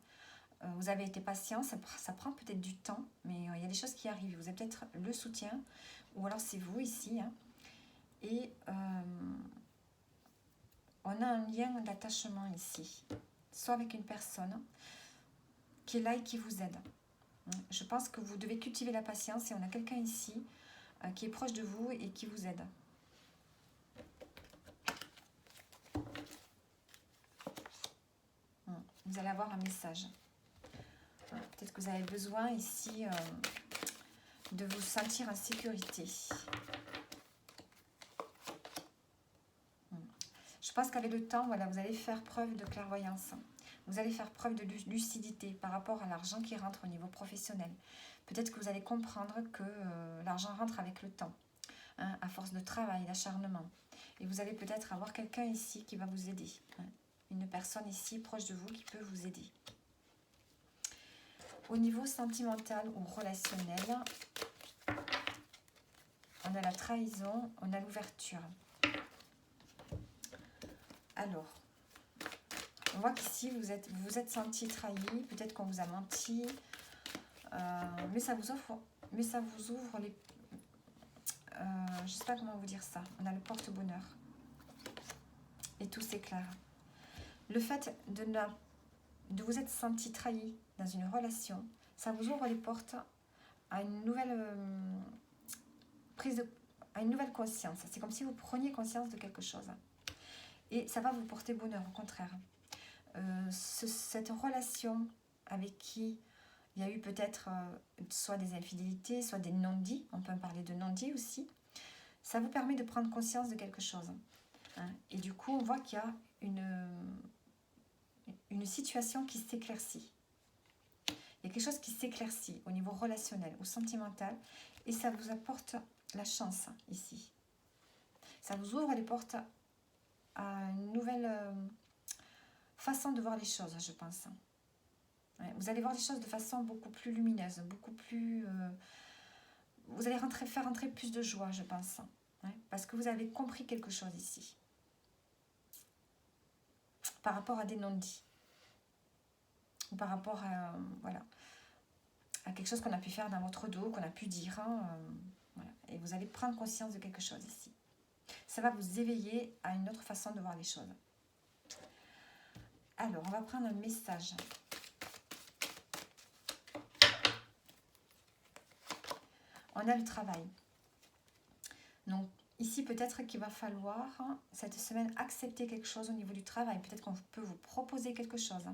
Vous avez été patient, ça prend peut-être du temps, mais il y a des choses qui arrivent. Vous avez peut-être le soutien, ou alors c'est vous ici. Hein. Et on a un lien d'attachement ici, soit avec une personne qui est là et qui vous aide. Je pense que vous devez cultiver la patience et on a quelqu'un ici qui est proche de vous et qui vous aide. Vous allez avoir un message. Peut-être que vous avez besoin ici de vous sentir en sécurité. Je pense qu'avec le temps, voilà, vous allez faire preuve de clairvoyance. Vous allez faire preuve de lucidité par rapport à l'argent qui rentre au niveau professionnel. Peut-être que vous allez comprendre que l'argent rentre avec le temps, hein, à force de travail, d'acharnement. Et vous allez peut-être avoir quelqu'un ici qui va vous aider. Hein, une personne ici proche de vous qui peut vous aider. Au niveau sentimental ou relationnel, on a la trahison, on a l'ouverture. Alors, on voit qu'ici, vous vous êtes senti trahi, peut-être qu'on vous a menti, mais ça vous ouvre les... je ne sais pas comment vous dire ça. On a le porte-bonheur. Et tout s'éclaire. Le fait de vous être senti trahi dans une relation, ça vous ouvre les portes à une nouvelle à une nouvelle conscience. C'est comme si vous preniez conscience de quelque chose. Et ça va vous porter bonheur, au contraire. Cette relation avec qui il y a eu peut-être soit des infidélités, soit des non-dits, on peut parler de non-dits aussi, ça vous permet de prendre conscience de quelque chose. Hein. Et du coup, on voit qu'il y a une situation qui s'éclaircit. Il y a quelque chose qui s'éclaircit au niveau relationnel ou sentimental et ça vous apporte la chance ici. Ça vous ouvre les portes à une nouvelle façon de voir les choses, je pense. Vous allez voir les choses de façon beaucoup plus lumineuse, beaucoup plus... vous allez faire rentrer plus de joie, je pense. Parce que vous avez compris quelque chose ici. Par rapport à des non-dits. Ou par rapport à, voilà, à quelque chose qu'on a pu faire dans votre dos, qu'on a pu dire. Voilà. Et vous allez prendre conscience de quelque chose ici. Ça va vous éveiller à une autre façon de voir les choses. Alors, on va prendre un message. On a le travail. Donc, ici, peut-être qu'il va falloir, cette semaine, accepter quelque chose au niveau du travail. Peut-être qu'on peut vous proposer quelque chose.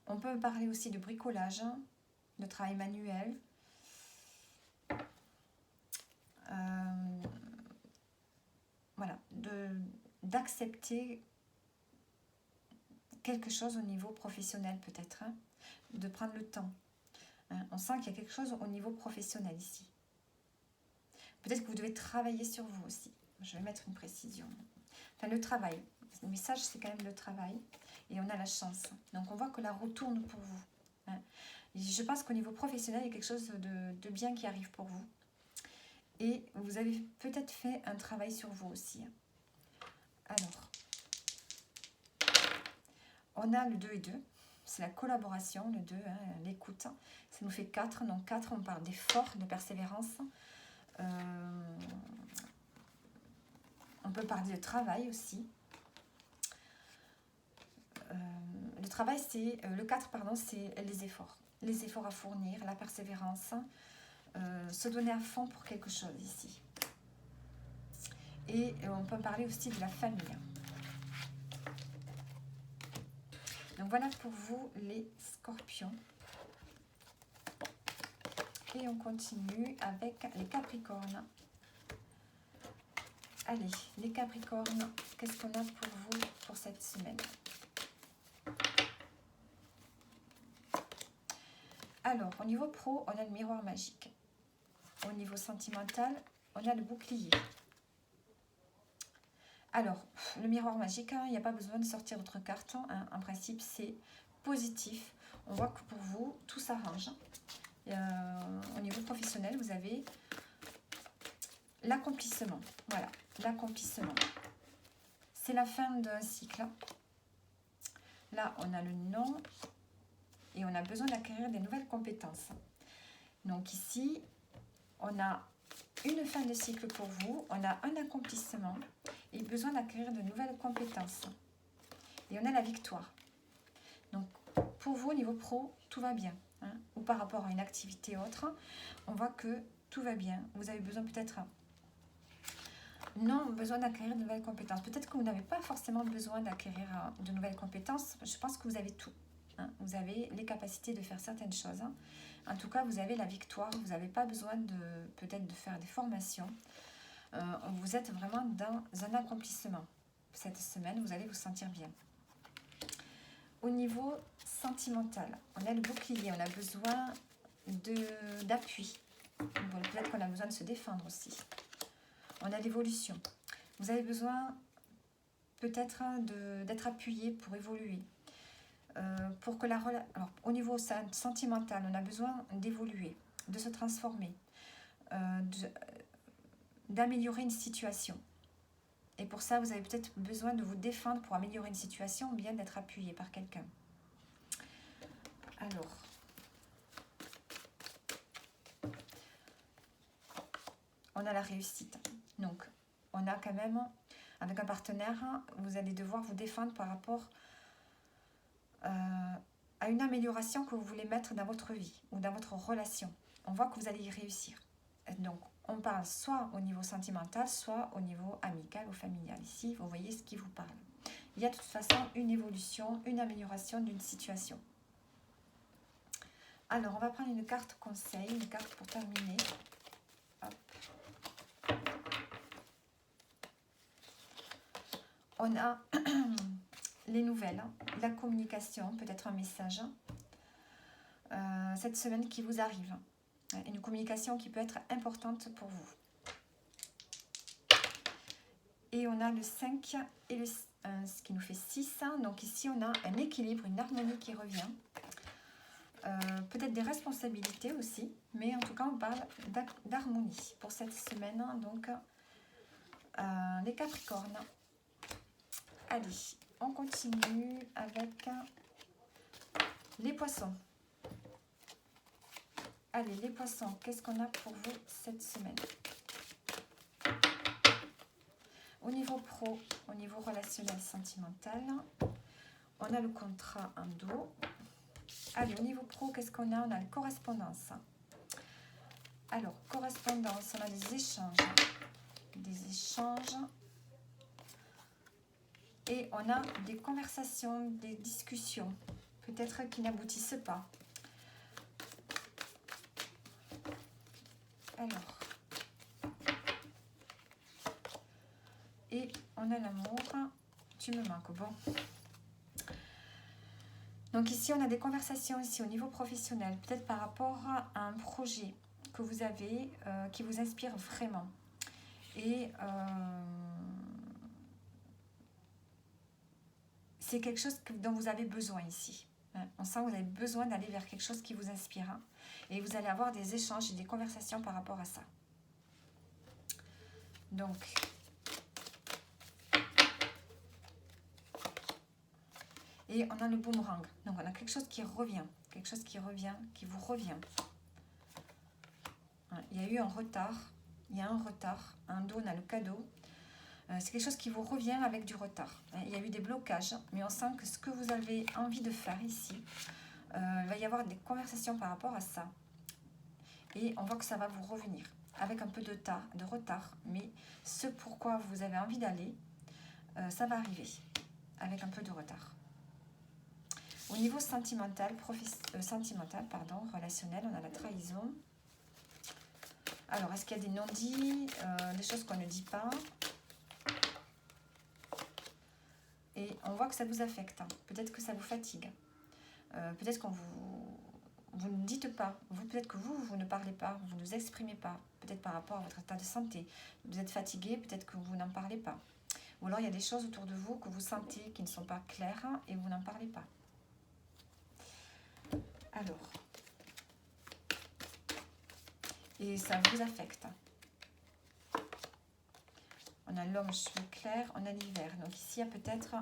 On peut parler aussi de bricolage, de travail manuel. Voilà, d'accepter quelque chose au niveau professionnel peut-être, hein, de prendre le temps. Hein, on sent qu'il y a quelque chose au niveau professionnel ici. Peut-être que vous devez travailler sur vous aussi. Je vais mettre une précision. Enfin, le travail. Le message, c'est quand même le travail. Et on a la chance. Donc, on voit que la roue tourne pour vous. Hein. Je pense qu'au niveau professionnel, il y a quelque chose de bien qui arrive pour vous. Et vous avez peut-être fait un travail sur vous aussi. Alors, on a le 2 et 2. C'est la collaboration, le 2, hein, l'écoute. Ça nous fait 4. Donc 4, on parle d'effort, de persévérance. On peut parler de travail aussi. travail, c'est le 4, pardon, c'est les efforts. Les efforts à fournir, la persévérance, se donner à fond pour quelque chose ici. Et on peut parler aussi de la famille. Donc voilà pour vous les scorpions. Et on continue avec les capricornes. Allez, les capricornes, qu'est-ce qu'on a pour vous pour cette semaine? Alors, au niveau pro, on a le miroir magique. Au niveau sentimental, on a le bouclier. Alors, le miroir magique, il n'y a pas besoin de sortir d'autres cartes. Hein. En principe, c'est positif. On voit que pour vous, tout s'arrange. Au niveau professionnel, vous avez l'accomplissement. Voilà, l'accomplissement. C'est la fin d'un cycle. Là, on a le nom et on a besoin d'acquérir des nouvelles compétences. Donc ici, on a une fin de cycle pour vous, on a un accomplissement et besoin d'acquérir de nouvelles compétences. Et on a la victoire. Donc, pour vous, au niveau pro, tout va bien. Hein, ou par rapport à une activité autre, on voit que tout va bien. Vous avez besoin peut-être... Non, besoin d'acquérir de nouvelles compétences. Peut-être que vous n'avez pas forcément besoin d'acquérir de nouvelles compétences. Je pense que vous avez tout. Hein. Vous avez les capacités de faire certaines choses. Hein. En tout cas, vous avez la victoire. Vous n'avez pas besoin peut-être de faire des formations. Vous êtes vraiment dans un accomplissement. Cette semaine, vous allez vous sentir bien. Au niveau sentimental, on a le bouclier. On a besoin d'appui. Peut-être qu'on a besoin de se défendre aussi. On a l'évolution. Vous avez besoin peut-être d'être appuyé pour évoluer. Pour que alors, au niveau sentimental, on a besoin d'évoluer, de se transformer, d'améliorer une situation. Et pour ça, vous avez peut-être besoin de vous défendre pour améliorer une situation ou bien d'être appuyé par quelqu'un. Alors, on a la réussite. Donc, on a quand même, avec un partenaire, vous allez devoir vous défendre par rapport à une amélioration que vous voulez mettre dans votre vie ou dans votre relation. On voit que vous allez y réussir. Donc, on parle soit au niveau sentimental, soit au niveau amical ou familial. Ici, vous voyez ce qui vous parle. Il y a de toute façon une évolution, une amélioration d'une situation. Alors, on va prendre une carte conseil, une carte pour terminer. Hop. On a les nouvelles, la communication, peut-être un message. Cette semaine qui vous arrive. Une communication qui peut être importante pour vous. Et on a le 5 et le 1, ce qui nous fait 6. Donc ici, on a un équilibre, une harmonie qui revient. Peut-être des responsabilités aussi. Mais en tout cas, on parle d'harmonie pour cette semaine. Donc, les Capricornes. Allez, on continue avec les Poissons. Allez, les Poissons, qu'est-ce qu'on a pour vous cette semaine? Au niveau pro, au niveau relationnel sentimental, on a le contrat en dos. Allez, au niveau pro, qu'est-ce qu'on a? On a la correspondance. Alors, correspondance, on a des échanges. Des échanges. Et on a des conversations, des discussions, peut-être qui n'aboutissent pas. Alors, et on a l'amour, tu me manques, bon. Donc ici, on a des conversations ici au niveau professionnel, peut-être par rapport à un projet que vous avez qui vous inspire vraiment. Et c'est quelque chose dont vous avez besoin ici. On sent que vous avez besoin d'aller vers quelque chose qui vous inspire. Et vous allez avoir des échanges et des conversations par rapport à ça. Donc, et on a le boomerang. Donc, on a quelque chose qui revient. Quelque chose qui revient, qui vous revient. Il y a eu un retard. Il y a un retard. En dos, on a le cadeau. C'est quelque chose qui vous revient avec du retard. Il y a eu des blocages, mais on sent que ce que vous avez envie de faire ici, il va y avoir des conversations par rapport à ça. Et on voit que ça va vous revenir avec un peu de retard. Mais ce pourquoi vous avez envie d'aller, ça va arriver avec un peu de retard. Au niveau sentimental, relationnel, on a la trahison. Alors, est-ce qu'il y a des non-dits, des choses qu'on ne dit pas? Et on voit que ça vous affecte. Peut-être que ça vous fatigue. Peut-être qu'on vous ne dites pas. Peut-être que vous ne parlez pas, vous ne vous exprimez pas. Peut-être par rapport à votre état de santé. Vous êtes fatigué, peut-être que vous n'en parlez pas. Ou alors il y a des choses autour de vous que vous sentez qui ne sont pas claires et vous n'en parlez pas. Alors, et ça vous affecte. On a l'homme cheveux clairs, on a l'hiver. Donc ici, il y a peut-être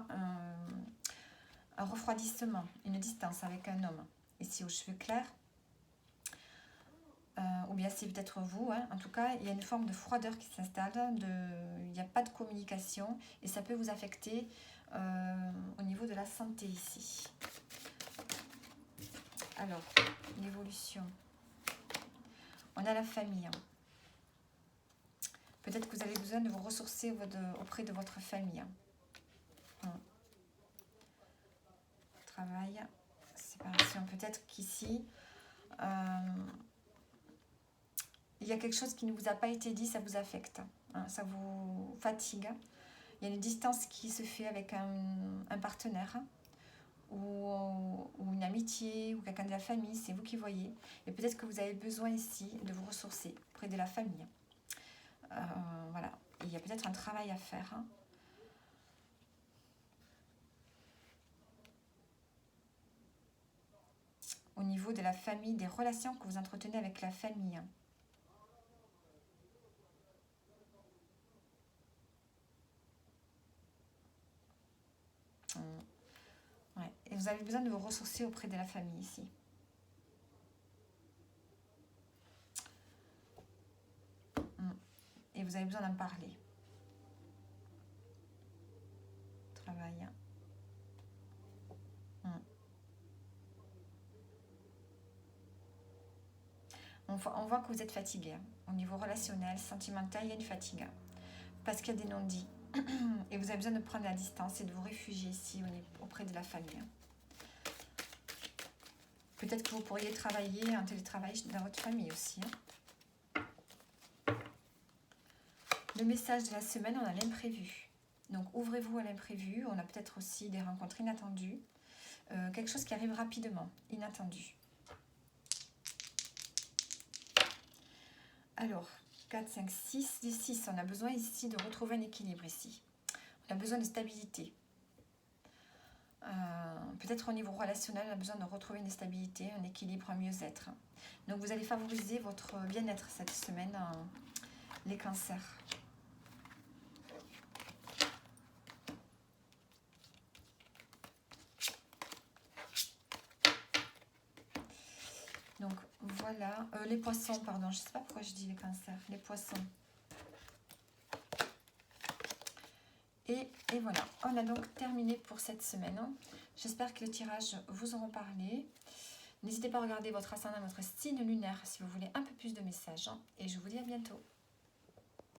un refroidissement, une distance avec un homme. Ici, aux cheveux clairs. Ou bien c'est peut-être vous. Hein. En tout cas, il y a une forme de froideur qui s'installe. Il n'y a pas de communication. Et ça peut vous affecter au niveau de la santé ici. Alors, l'évolution. On a la famille. Peut-être que vous avez besoin de vous ressourcer auprès de votre famille. Travail, séparation. Peut-être qu'ici, il y a quelque chose qui ne vous a pas été dit, ça vous affecte. Ça vous fatigue. Il y a une distance qui se fait avec un partenaire ou une amitié ou quelqu'un de la famille. C'est vous qui voyez. Et peut-être que vous avez besoin ici de vous ressourcer auprès de la famille. Voilà. Et il y a peut-être un travail à faire. Au niveau de la famille, des relations que vous entretenez avec la famille. Ouais. Et vous avez besoin de vous ressourcer auprès de la famille ici. Et vous avez besoin d'en parler. Travail. On voit que vous êtes fatigué. Au niveau relationnel, sentimental, il y a une fatigue. Parce qu'il y a des non-dits. Et vous avez besoin de prendre la distance et de vous réfugier ici auprès de la famille. Peut-être que vous pourriez travailler en télétravail dans votre famille aussi. Le message de la semaine, on a l'imprévu. Donc ouvrez-vous à l'imprévu. On a peut-être aussi des rencontres inattendues. Quelque chose qui arrive rapidement, inattendu. Alors, 4, 5, 6, 10, 6. On a besoin ici de retrouver un équilibre ici. On a besoin de stabilité. Peut-être au niveau relationnel, on a besoin de retrouver une stabilité, un équilibre, un mieux-être. Donc vous allez favoriser votre bien-être cette semaine, les cancers. Donc voilà, les poissons, pardon, je ne sais pas pourquoi je dis les cancers, les poissons. Et voilà, on a donc terminé pour cette semaine. J'espère que les tirages vous auront parlé. N'hésitez pas à regarder votre ascendant, votre signe lunaire si vous voulez un peu plus de messages. Et je vous dis à bientôt.